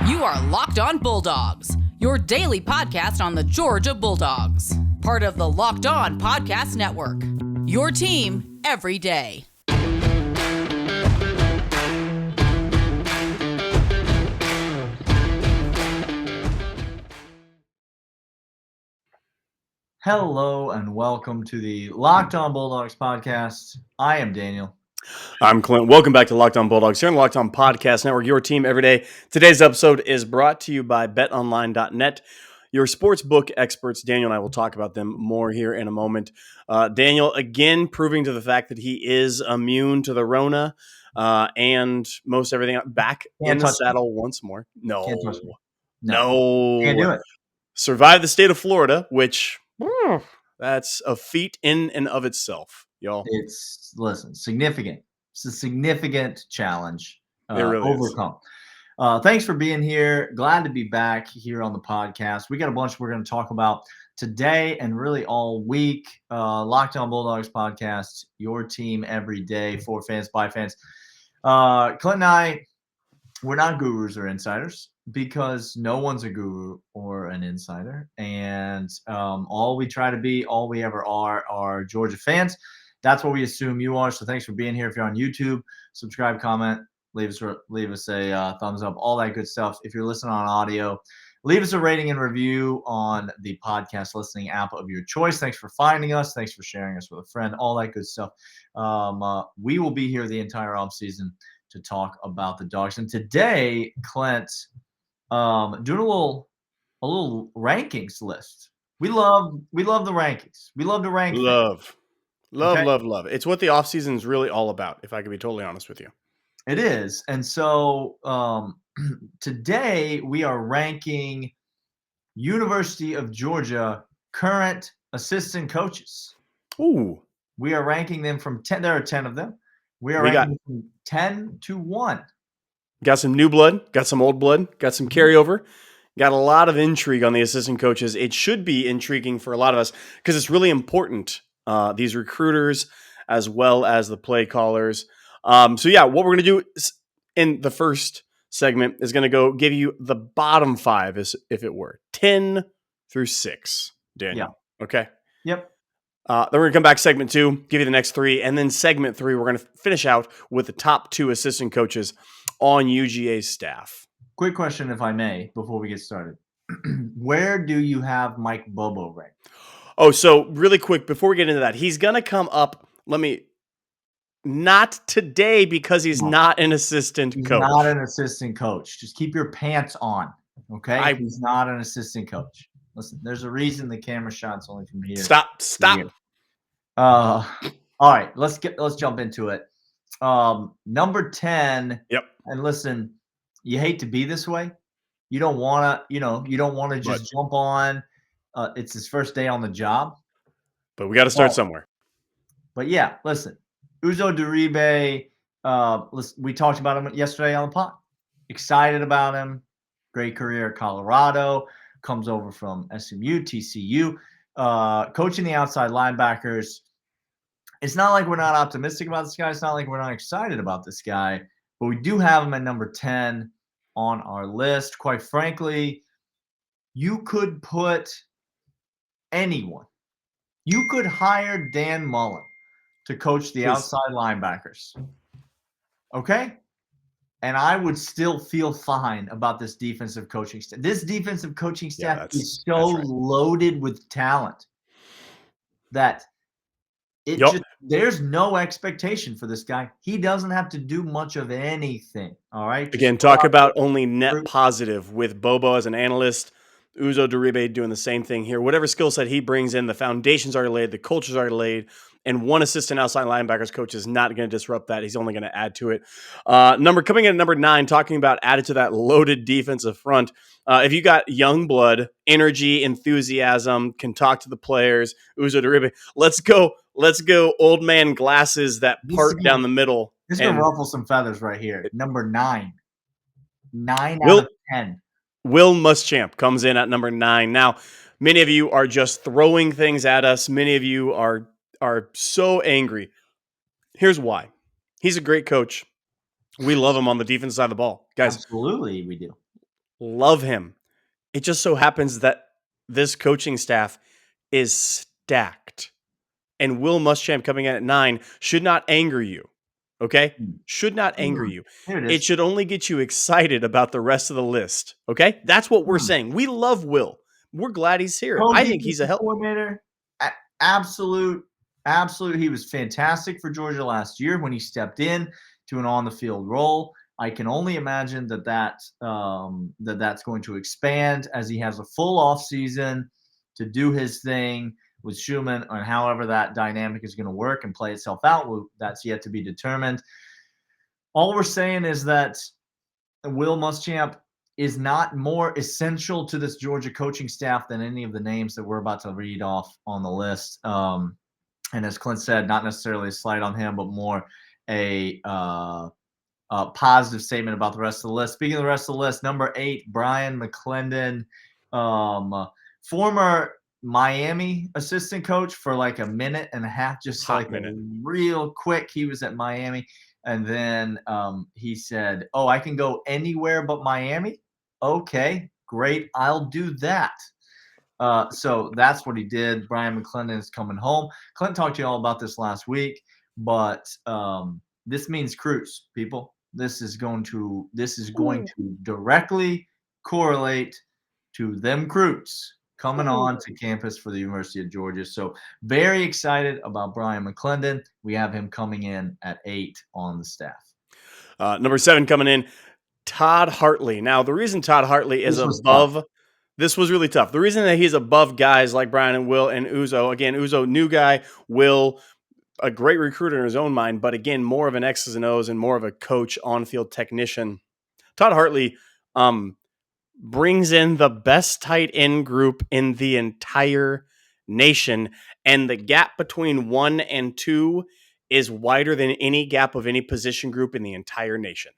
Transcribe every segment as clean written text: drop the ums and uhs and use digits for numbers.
You are Locked On Bulldogs, your daily podcast on the Georgia Bulldogs. Part of the Locked On Podcast Network. Your team every day. Hello and welcome to the Locked On Bulldogs podcast. I am Daniel. I'm Clint. Welcome back to Locked On Bulldogs here on the Locked On Podcast Network, your team every day. Today's episode is brought to you by betonline.net, your sports book experts. Daniel and I will talk about them more here in a moment. Daniel, again, proving to the fact that he is immune to the Rona and most everything back in the saddle once more. No. Can't touch me. No. Can't do it. Survived the state of Florida, which that's a feat in and of itself. Y'all. It's significant. It's a significant challenge It really overcome. Thanks for being here. Glad to be back here on the podcast. We got a bunch we're going to talk about today and really all week. Locked On Bulldogs podcast, your team every day, for fans, by fans. Clint and I, we're not gurus or insiders because no one's a guru or an insider. And all we try to be, all we ever are Georgia fans. That's what we assume you are. So thanks for being here. If you're on YouTube, subscribe, comment, leave us a thumbs up, all that good stuff. If you're listening on audio, leave us a rating and review on the podcast listening app of your choice. Thanks for finding us. Thanks for sharing us with a friend, all that good stuff. We will be here the entire offseason to talk about the Dogs. And today, Clint, doing a little rankings list. We love the rankings. We love to rank. Love. It's what the offseason is really all about, if I can be totally honest with you. It is. And so today we are ranking University of Georgia current assistant coaches. Ooh. We are ranking them from 10. There are 10 of them. We are ranking them from 10 to 1. Got some new blood, got some old blood, got some carryover. Got a lot of intrigue on the assistant coaches. It should be intriguing for a lot of us because it's really important. These recruiters as well as the play callers. So what we're going to do in the first segment is going to go give you the bottom 5 as if it were 10 through 6, Daniel. Yeah. Okay. Yep. Then we're going to come back segment 2, give you the next 3. And then segment 3, we're going to finish out with the top 2 assistant coaches on UGA's staff. Quick question, if I may, before we get started. Where do you have Mike Bobo ranked? Oh, so really quick, before we get into that, he's going to come up. Not today because he's not an assistant coach. He's not an assistant coach. Just keep your pants on, okay? He's not an assistant coach. Listen, there's a reason the camera shot's only from here. Stop. Here. All right, let's jump into it. Number 10. Yep. And listen, you hate to be this way. You don't want to just jump on. It's his first day on the job. But we got to start somewhere. But yeah, listen, Uzo Duribe, we talked about him yesterday on the pod. Excited about him. Great career at Colorado. Comes over from SMU, TCU. Coaching the outside linebackers. It's not like we're not optimistic about this guy. It's not like we're not excited about this guy. But we do have him at number 10 on our list. Quite frankly, you could put anyone. You could hire Dan Mullen to coach the outside linebackers. Okay? And I would still feel fine about this defensive coaching staff. This defensive coaching staff is so loaded with talent that there's no expectation for this guy. He doesn't have to do much of anything. All right. Again, talk about only net positive with Bobo as an analyst. Uzo Duribe doing the same thing here. Whatever skill set he brings in, the foundation's already laid, the culture's already laid, and one assistant outside linebackers coach is not going to disrupt that. He's only going to add to it. Coming in at number 9, talking about added to that loaded defensive front. If you got young blood, energy, enthusiasm, can talk to the players, Uzo Duribe, let's go old man glasses that part down the middle. This is going to ruffle some feathers right here. Number 9. 9 out of 10. Will Muschamp comes in at number 9. Now, many of you are just throwing things at us. Many of you are so angry. Here's why. He's a great coach. We love him on the defense side of the ball. Guys, absolutely we do. Love him. It just so happens that this coaching staff is stacked. And Will Muschamp coming in at 9 should not anger you. Okay? Should not anger you. Here it It is. should only get you excited about the rest of the list. Okay? That's what we're saying. We love Will. We're glad he's here. I think he's a help. Coordinator. Absolute. He was fantastic for Georgia last year when he stepped in to an on-the-field role. I can only imagine that's going to expand as he has a full off season to do his thing with Schumman, and however that dynamic is going to work and play itself out. That's yet to be determined. All we're saying is that Will Muschamp is not more essential to this Georgia coaching staff than any of the names that we're about to read off on the list. And as Clint said, not necessarily a slight on him, but more a positive statement about the rest of the list. Speaking of the rest of the list, number 8, Bryan McClendon, former Miami assistant coach for like a minute and a half, just Hot like minute. real quick. He was at Miami, and then he said, "Oh, I can go anywhere but Miami." Okay, great, I'll do that. So that's what he did. Bryan McClendon is coming home. Clint talked to you all about this last week, but this means Cruz, people. This is going to directly correlate to them Cruz coming on to campus for the University of Georgia. So very excited about Bryan McClendon. We have him coming in at 8 on the staff. Number 7 coming in, Todd Hartley. Now, the reason Todd Hartley is above – this was really tough. The reason that he's above guys like Bryan and Will and Uzo, again, Uzo, new guy, Will, a great recruiter in his own mind, but again, more of an X's and O's and more of a coach, on-field technician. Todd Hartley brings in the best tight end group in the entire nation, and the gap between 1 and 2 is wider than any gap of any position group in the entire nation.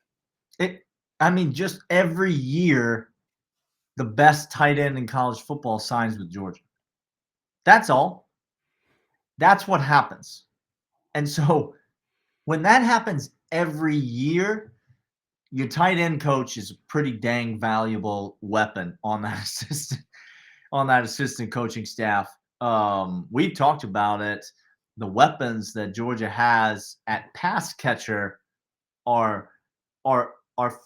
Just every year, the best tight end in college football signs with Georgia. That's all. That's what happens. And so when that happens every year, your tight end coach is a pretty dang valuable weapon on that assistant coaching staff. We talked about it. The weapons that Georgia has at pass catcher are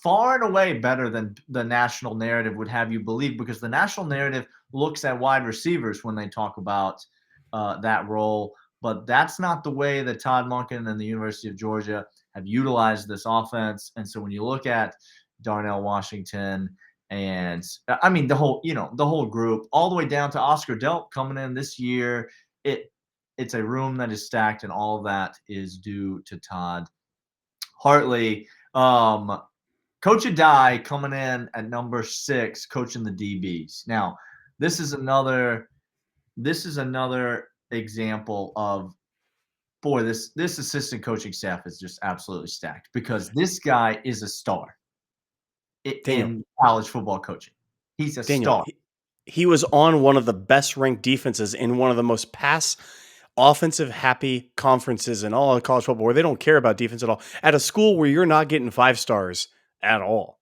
far and away better than the national narrative would have you believe, because the national narrative looks at wide receivers when they talk about that role. But that's not the way that Todd Monken and the University of Georgia have utilized this offense. And so when you look at Darnell Washington and the whole group, all the way down to Oscar Delp coming in this year, it's a room that is stacked, and all of that is due to Todd Hartley. Coach Addai coming in at number 6, coaching the DBs. Now, this is another example of, boy, this assistant coaching staff is just absolutely stacked, because this guy is a star in college football coaching. He's a star. He was on one of the best ranked defenses in one of the most offensive happy conferences in all of college football, where they don't care about defense at all, at a school where you're not getting 5 stars at all.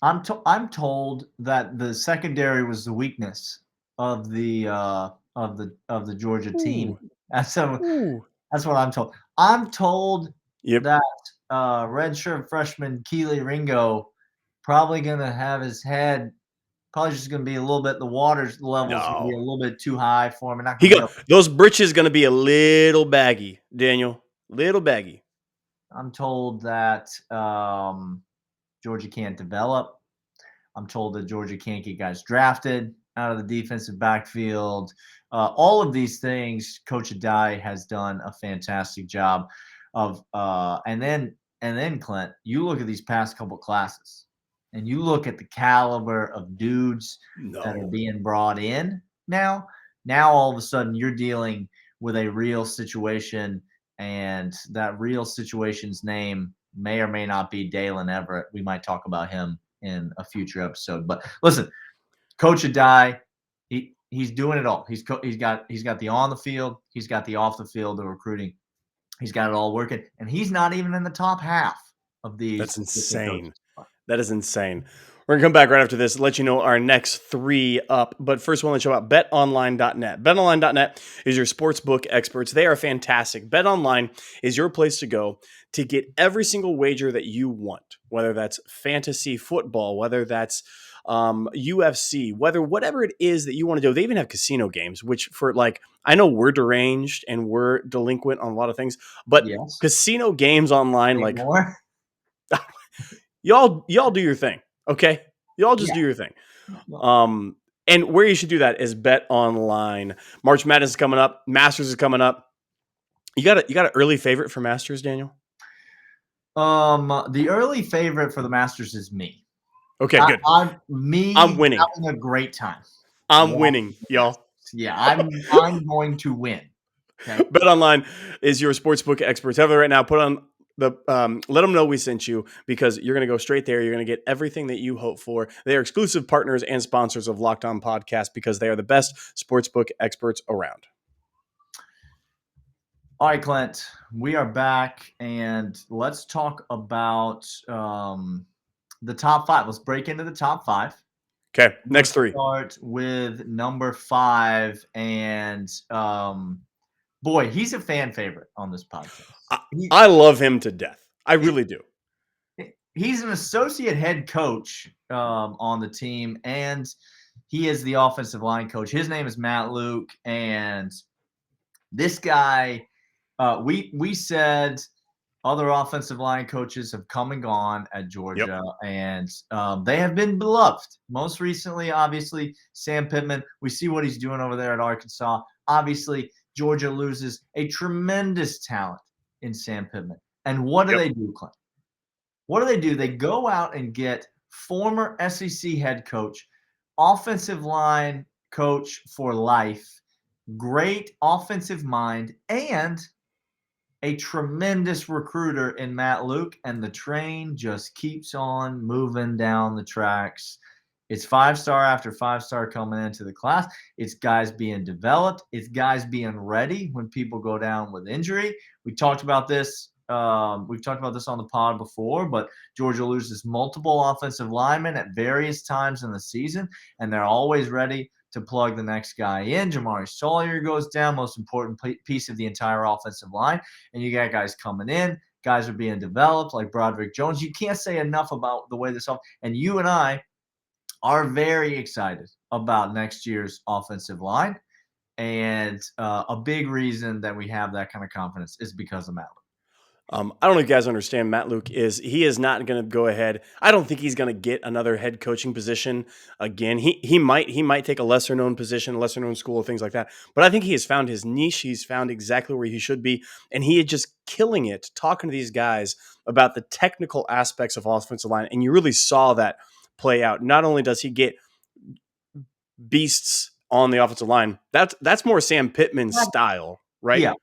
I'm told that the secondary was the weakness of the Georgia team. That's what I'm told. I'm told that redshirt freshman Keely Ringo probably going to have his head, probably just going to be a little bit, the water levels going to be a little bit too high for him. Those britches going to be a little baggy, Daniel. Little baggy. I'm told that Georgia can't develop. I'm told that Georgia can't get guys drafted out of the defensive backfield. All of these things, Coach Addai has done a fantastic job of. And then Clint, you look at these past couple classes, and you look at the caliber of dudes that are being brought in now. Now all of a sudden you're dealing with a real situation, and that real situation's name may or may not be Dalen Everett. We might talk about him in a future episode. But listen, Coach Addai, he's doing it all. He's got the on the field, he's got the off the field, the recruiting. He's got it all working, and he's not even in the top half of these. That's insane. That is insane. We're going to come back right after this, let you know our next 3 up. But first, we'll let you know about betonline.net. Betonline.net is your sportsbook experts. They are fantastic. BetOnline is your place to go to get every single wager that you want, whether that's fantasy football, whether that's UFC, whatever it is that you want to do. They even have casino games, which for I know we're deranged and we're delinquent on a lot of things, but Yes. casino games online, More? y'all do your thing. Okay. Y'all just do your thing. And where you should do that is Bet Online. March Madness is coming up. Masters is coming up. You got an early favorite for Masters, Daniel? The early favorite for the Masters is me. Okay, good. I'm winning. Having a great time. I'm winning, y'all. Yeah, I'm going to win. Okay. Bet Online is your sportsbook experts. Have it right now. Put on the let them know we sent you, because you're going to go straight there. You're going to get everything that you hope for. They are exclusive partners and sponsors of Locked On Podcast because they are the best sportsbook experts around. All right, Clint, we are back, and let's talk about the top 5. Let's break into the top 5. Okay, next 3. Start with number 5, and boy, he's a fan favorite on this podcast. I love him to death. I really do. He's an associate head coach on the team, and he is the offensive line coach. His name is Matt Luke, and this guy, we said other offensive line coaches have come and gone at Georgia, and they have been beloved. Most recently, obviously, Sam Pittman. We see what he's doing over there at Arkansas. Obviously, Georgia loses a tremendous talent in Sam Pittman. And what do they do, Clint? What do? They go out and get former SEC head coach, offensive line coach for life, great offensive mind, and a tremendous recruiter in Matt Luke, and the train just keeps on moving down the tracks. It's 5-star after 5-star coming into the class. It's guys being developed. It's guys being ready when people go down with injury. We talked about this. We've talked about this on the pod before, but Georgia loses multiple offensive linemen at various times in the season, and they're always ready to plug the next guy in. Jamari Sawyer goes down, most important piece of the entire offensive line, and you got guys coming in. Guys are being developed like Broderick Jones. You can't say enough about the way this – and you and I are very excited about next year's offensive line, and a big reason that we have that kind of confidence is because of Matt Luke. I don't know if you guys understand. Matt Luke he is not going to go ahead. I don't think he's going to get another head coaching position again. He might take a lesser known position, lesser known school, things like that. But I think he has found his niche. He's found exactly where he should be, and he is just killing it talking to these guys about the technical aspects of offensive line. And you really saw that play out. Not only does he get beasts on the offensive line, that's more Sam Pittman's style, right? Yeah.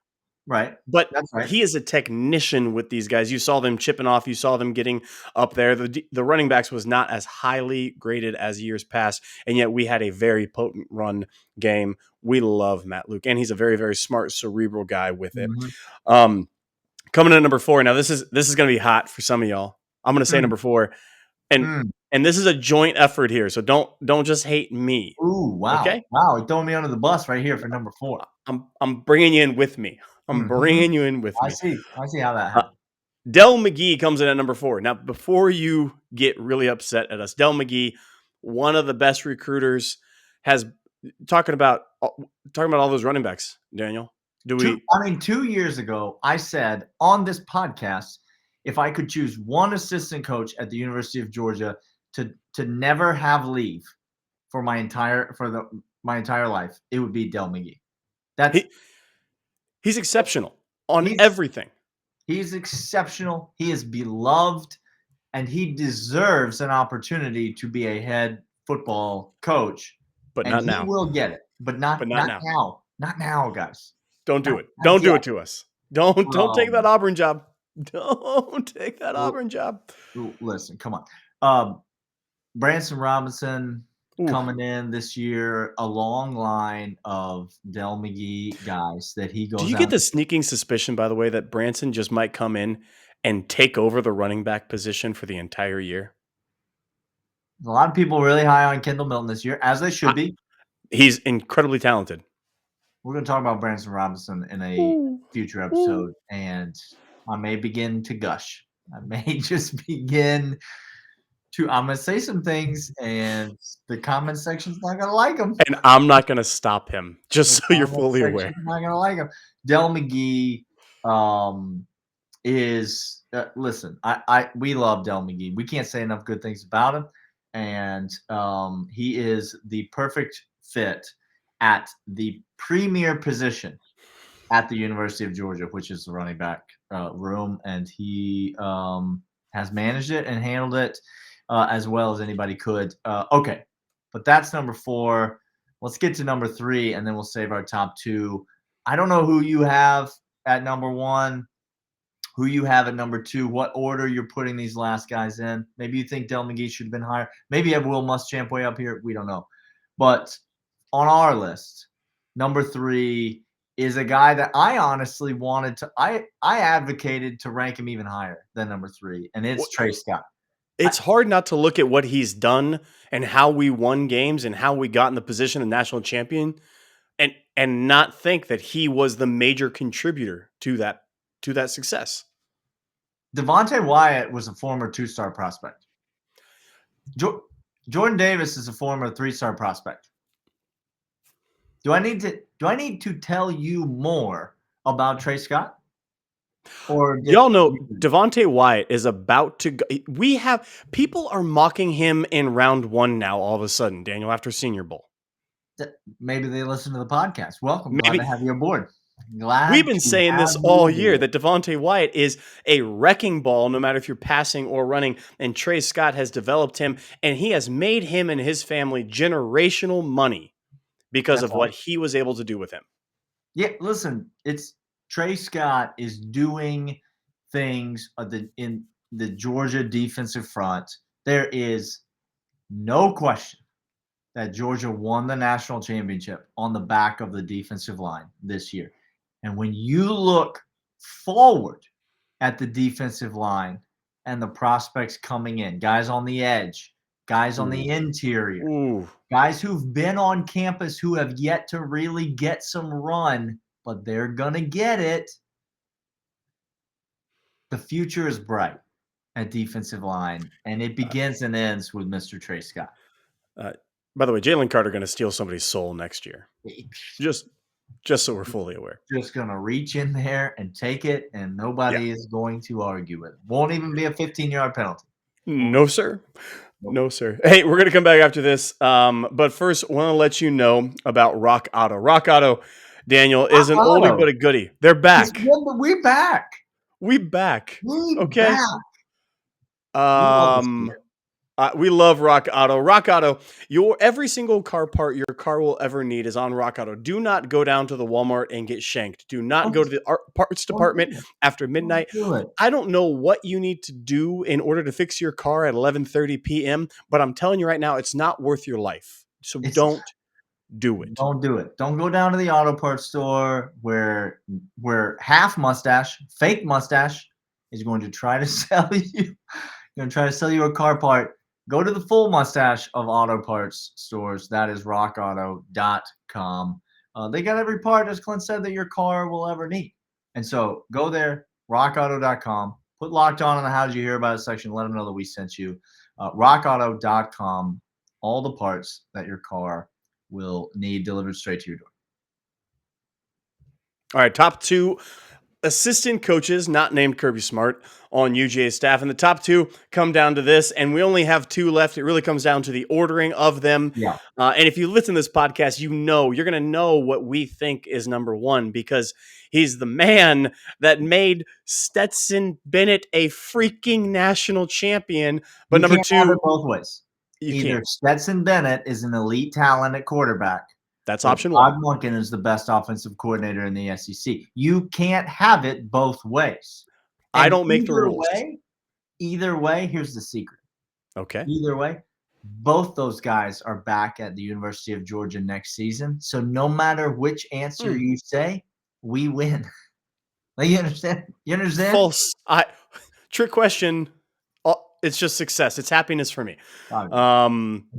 Right. But That's right. He is a technician with these guys. You saw them chipping off. You saw them getting up there. The running backs was not as highly graded as years past, and yet we had a very potent run game. We love Matt Luke, and he's a very, very smart, cerebral guy with it. Mm-hmm. Coming in at number 4. Now, this is going to be hot for some of y'all. I'm going to say number 4, and this is a joint effort here, so don't just hate me. Ooh, wow. Okay? Wow, throwing me under the bus right here for number 4. I'm bringing you in with me. I'm bringing you in with me. I see how that happens. Dell McGhee comes in at number 4. Now, before you get really upset at us, Dell McGhee, one of the best recruiters, has talking about all those running backs. Daniel, 2 years ago, I said on this podcast, if I could choose one assistant coach at the University of Georgia to never have leave for my entire life, it would be Dell McGhee. He's exceptional on everything. He's exceptional. He is beloved, and he deserves an opportunity to be a head football coach. But not now. He will get it, but not now. Not now, guys. Don't do it. Don't do it to us. Don't take that Auburn job. Don't take that Auburn job. Listen, come on. Branson Robinson coming in this year, a long line of Dell McGhee guys that he goes. Do you get the sneaking suspicion, by the way, that Branson just might come in and take over the running back position for the entire year? A lot of people really high on Kendall Milton this year, as they should be. He's incredibly talented. We're going to talk about Branson Robinson in a future episode, and I may begin to gush. I may just begin to. I'm going to say some things, and the comment section's not going to like them. And I'm not going to stop him, just so you're fully aware. Not going to like him. Dell McGhee is listen. We love Dell McGhee. We can't say enough good things about him, and he is the perfect fit at the premier position at the University of Georgia, which is the running back room, and he has managed it and handled it as well as anybody could. Okay, but that's number 4. Let's get to number 3, and then we'll save our top 2. I don't know who you have at number 1, who you have at number 2, what order you're putting these last guys in. Maybe you think Dell McGhee should have been higher. Maybe you have Will Muschamp way up here. We don't know. But on our list, number 3 is a guy that I honestly wanted to – I advocated to rank him even higher than number 3, and it's Trey Scott. It's hard not to look at what he's done and how we won games and how we got in the position of national champion and not think that he was the major contributor to that success. Devontae Wyatt was a former 2-star prospect. Jordan Davis is a former 3-star prospect. Do I need to tell you more about Trey Scott? Or y'all know Devontae Wyatt is about to go. People are mocking him in round 1 now all of a sudden, Daniel, after Senior Bowl. Maybe they listen to the podcast. Welcome. Glad to have you aboard. We've been saying this all year that Devontae Wyatt is a wrecking ball, no matter if you're passing or running, and Trey Scott has developed him, and he has made him and his family generational money because of what he was able to do with him. Yeah, listen, it's Trey Scott is doing things in the Georgia defensive front. There is no question that Georgia won the national championship on the back of the defensive line this year. And when you look forward at the defensive line and the prospects coming in, guys on the edge, guys on the interior, guys who've been on campus who have yet to really get some run, but they're going to get it. The future is bright at defensive line, and it begins and ends with Mr. Trey Scott. By the way, Jalen Carter going to steal somebody's soul next year. Just so we're fully aware. Just going to reach in there and take it, and nobody is going to argue with it. Won't even be a 15-yard penalty. No, sir. No, sir. Hey, we're going to come back after this. But first, I want to let you know about Rock Auto. Rock Auto, Daniel, is an oldie but a goodie. They're back. We're back. We back. Okay. We love Rock Auto. Rock Auto, every single car part your car will ever need is on Rock Auto. Do not go down to the Walmart and get shanked. Do not go to the parts department after midnight. I don't know what you need to do in order to fix your car at 11:30 p.m., but I'm telling you right now, it's not worth your life. So don't do it. Don't do it. Don't go down to the auto parts store where half mustache, fake mustache, is going to try to sell you. Going to try to sell you a car part. Go to the full mustache of auto parts stores. That is rockauto.com. They got every part, as Clint said, that your car will ever need. And so go there, rockauto.com. Put Locked On in the How Did You Hear About It section. Let them know that we sent you. Rockauto.com. All the parts that your car will need delivered straight to your door. All right, top 2 assistant coaches, not named Kirby Smart, on UGA staff. And the top 2 come down to this, and we only have 2 left. It really comes down to the ordering of them. Yeah. And if you listen to this podcast, you're going to know what we think is number 1, because he's the man that made Stetson Bennett a freaking national champion. But number 2, have it both ways. Either Stetson Bennett is an elite talent at quarterback. That's option 1. Todd Monken is the best offensive coordinator in the SEC. You can't have it both ways. And I don't make the rules. Either way, here's the secret. Okay. Either way, both those guys are back at the University of Georgia next season. So no matter which answer you say, we win. Like, you understand? False. Trick question. It's just success. It's happiness for me. We're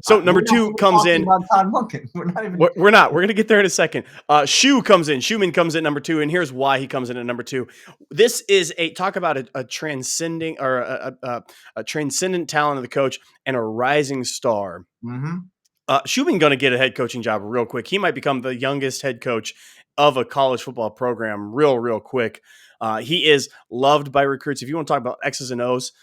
So number not 2 even comes talking in. about Todd Monken. We're not even. We're not. We're going to get there in a second. Schumman comes in number 2, and here's why he comes in at number 2. This is talk about a transcending or a transcendent talent of the coach and a rising star. Mm-hmm. Schumman going to get a head coaching job real quick. He might become the youngest head coach of a college football program real quick. He is loved by recruits. If you want to talk about X's and O's,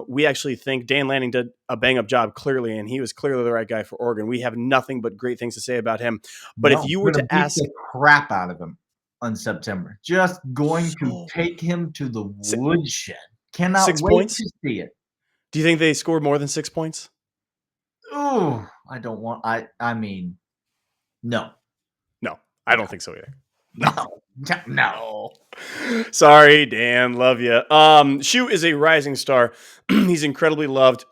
we actually think Dan Lanning did a bang-up job clearly, and he was clearly the right guy for Oregon. We have nothing but great things to say about him. But if you were to ask the crap out of him on September, just going to take him to the woodshed. Cannot 6 wait points? to see it. Do you think they scored more than 6 points? Oh, I don't want. I mean, no. No, I don't think so either. No. Sorry, Dan. Love you. Shu is a rising star. He's incredibly loved.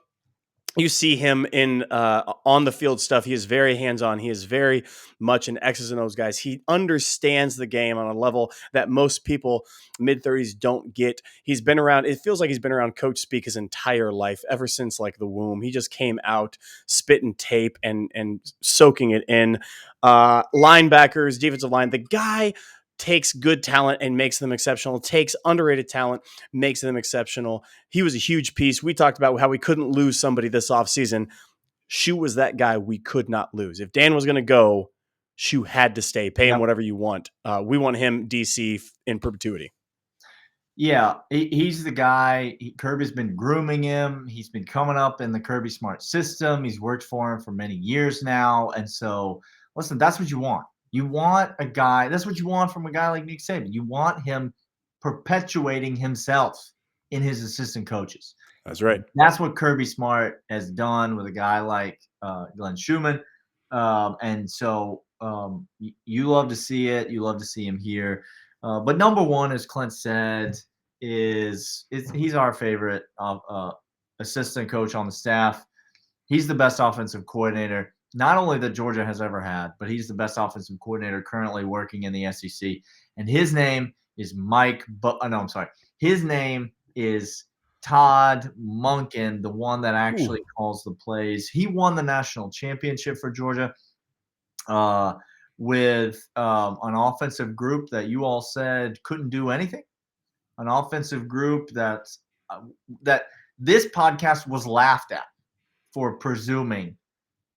You see him in on the field stuff. He is very hands-on. He is very much an X's and O's guys. He understands the game on a level that most people mid-30s don't get. He's been around. It feels like he's been around coach speak his entire life, ever since like the womb. He just came out spitting tape and soaking it in. Linebackers, defensive line. The guy takes good talent and makes them exceptional, takes underrated talent, makes them exceptional. He was a huge piece. We talked about how we couldn't lose somebody this offseason. Shu was that guy we could not lose. If Dan was going to go, Shu had to stay. Pay him whatever you want. We want him DC in perpetuity. Yeah, he's the guy. Kirby's been grooming him. He's been coming up in the Kirby Smart system. He's worked for him for many years now. And so, listen, that's what you want. You want a guy. That's what you want from a guy like Nick Saban. You want him perpetuating himself in his assistant coaches. That's right. That's what Kirby Smart has done with a guy like Glenn Schumman. And so you love to see it. You love to see him here. But number one, as Clint said, is he's our favorite assistant coach on the staff. He's the best offensive coordinator, not only that Georgia has ever had, but he's the best offensive coordinator currently working in the SEC. And his name is His name is Todd Monken, the one that actually calls the plays. He won the national championship for Georgia with an offensive group that you all said couldn't do anything. An offensive group that this podcast was laughed at for presuming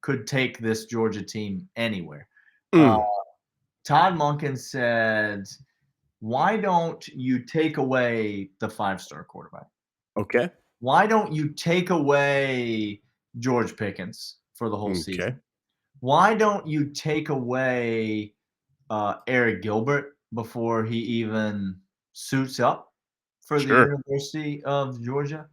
could take this Georgia team anywhere. Todd Monken said, why don't you take away the 5-star quarterback? Okay. Why don't you take away George Pickens for the whole season? Why don't you take away Eric Gilbert before he even suits up for the University of Georgia?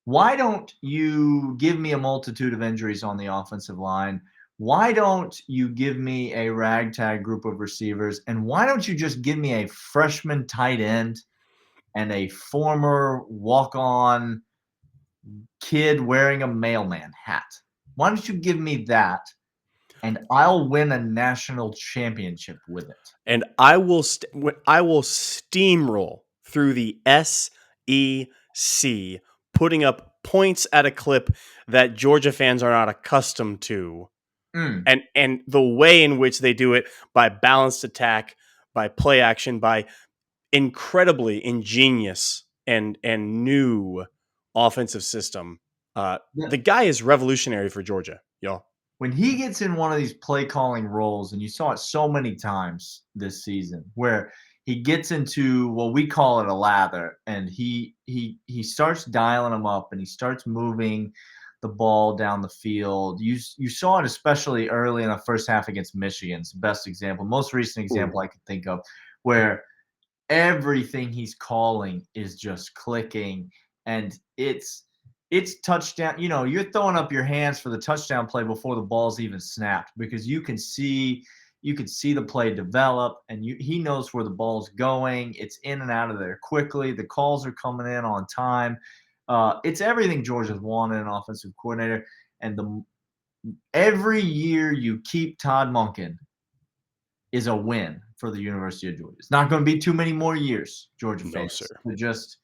Why don't you give me a multitude of injuries on the offensive line? Why don't you give me a ragtag group of receivers? And why don't you just give me a freshman tight end and a former walk-on kid wearing a mailman hat? Why don't you give me that, and I'll win a national championship with it? And I will steamroll through the SEC, putting up points at a clip that Georgia fans are not accustomed to. And the way in which they do it, by balanced attack, by play action, by incredibly ingenious and new offensive system. The guy is revolutionary for Georgia, y'all. When he gets in one of these play calling roles, and you saw it so many times this season, where he gets into, well, we call it a lather, and he starts dialing them up, and he starts moving the ball down the field. You saw it especially early in the first half against Michigan. It's the best example, most recent example I could think of, where everything he's calling is just clicking, and it's touchdown. You know, you're throwing up your hands for the touchdown play before the ball's even snapped, because you can see the play develop, and he knows where the ball's going. It's in and out of there quickly. The calls are coming in on time. It's everything Georgia's wanted an offensive coordinator. And every year you keep Todd Monken is a win for the University of Georgia. It's not going to be too many more years, Georgia fans, to just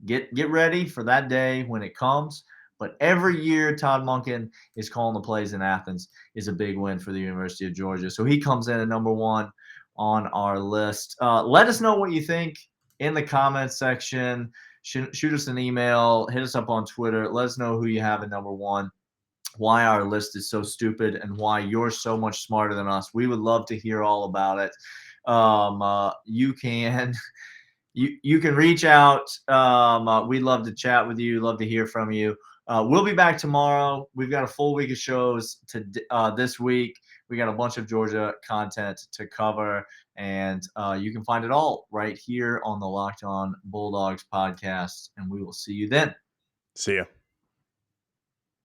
get ready for that day when it comes. But every year, Todd Monken is calling the plays in Athens is a big win for the University of Georgia. So he comes in at number 1 on our list. Let us know what you think in the comments section. Shoot us an email. Hit us up on Twitter. Let us know who you have at number 1, why our list is so stupid, and why you're so much smarter than us. We would love to hear all about it. You can reach out. We'd love to chat with you. Love to hear from you. We'll be back tomorrow. We've got a full week of shows this week. We got a bunch of Georgia content to cover, and you can find it all right here on the Locked On Bulldogs podcast. And we will see you then. See ya.